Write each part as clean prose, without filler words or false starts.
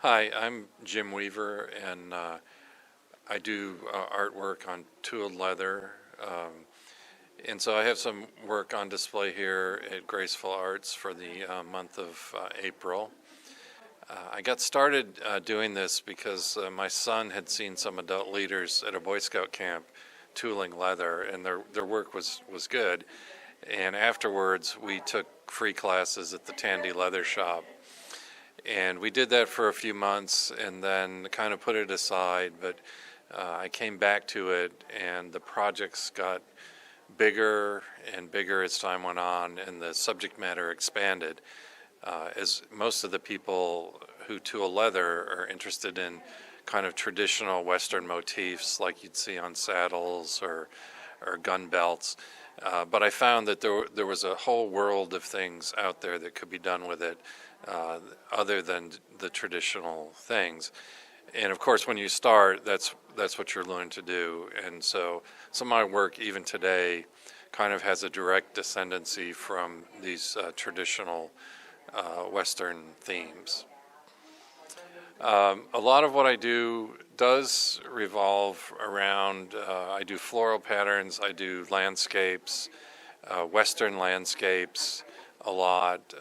Hi, I'm Jim Weaver, and I do artwork on tooled leather. And so I have some work on display here at Graceful Arts for the month of April. I got started doing this because my son had seen some adult leaders at a Boy Scout camp tooling leather, and their work was good. And afterwards, we took free classes at the Tandy Leather Shop. And we did that for a few months and then kind of put it aside, but I came back to it and the projects got bigger and bigger as time went on and the subject matter expanded. As most of the people who tool leather are interested in kind of traditional Western motifs like you'd see on saddles or gun belts. But I found that there was a whole world of things out there that could be done with it other than the traditional things. And of course, when you start, that's what you're learning to do. And so some of my work, even today, kind of has a direct descendancy from these traditional Western themes. A lot of what I do does revolve around, I do floral patterns, I do landscapes, Western landscapes a lot.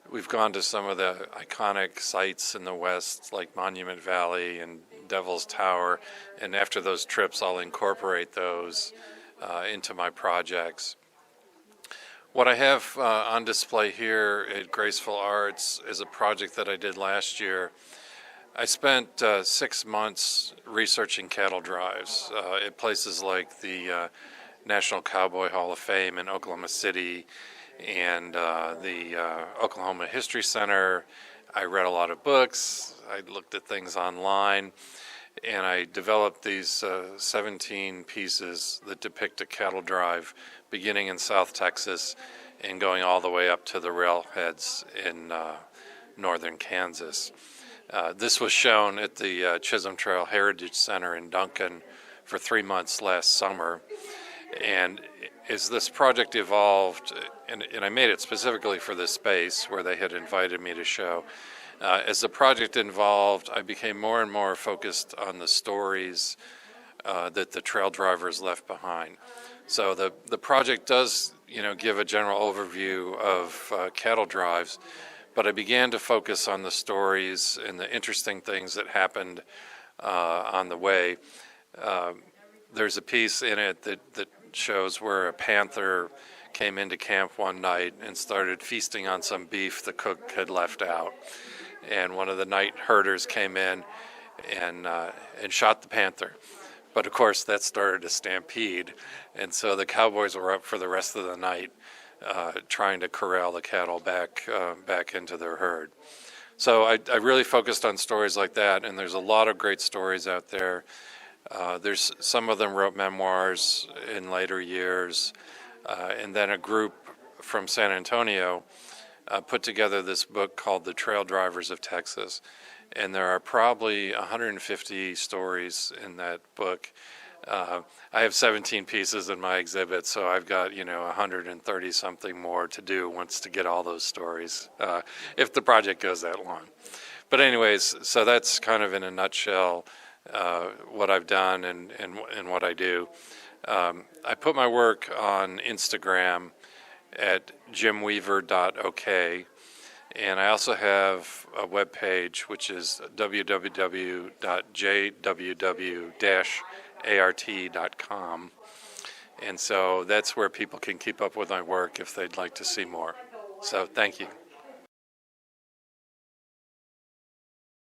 We've gone to some of the iconic sites in the West, like Monument Valley and Devil's Tower, and after those trips, I'll incorporate those into my projects. What I have on display here at Graceful Arts is a project that I did last year. I spent 6 months researching cattle drives at places like the National Cowboy Hall of Fame in Oklahoma City and the Oklahoma History Center. I read a lot of books, I looked at things online, and I developed these 17 pieces that depict a cattle drive beginning in South Texas and going all the way up to the railheads in northern Kansas. This was shown at the Chisholm Trail Heritage Center in Duncan for 3 months last summer. And as this project evolved, and I made it specifically for this space where they had invited me to show, as the project evolved, I became more and more focused on the stories that the trail drivers left behind. So the project does, give a general overview of cattle drives, but I began to focus on the stories and the interesting things that happened on the way. There's a piece in it that shows where a panther came into camp one night and started feasting on some beef the cook had left out. And one of the night herders came in and shot the panther. But of course that started a stampede, and so the cowboys were up for the rest of the night trying to corral the cattle back into their herd. So I really focused on stories like that, and there's a lot of great stories out there. There's some of them wrote memoirs in later years, and then a group from San Antonio put together this book called The Trail Drivers of Texas, and there are probably 150 stories in that book. I have 17 pieces in my exhibit, so I've got 130 something more to do once to get all those stories, if the project goes that long. But anyways, so that's kind of in a nutshell what I've done and what I do. I put my work on Instagram at jimweaver.ok, and I also have a web page which is www.jww-art.com, and so that's where people can keep up with my work if they'd like to see more. So thank you.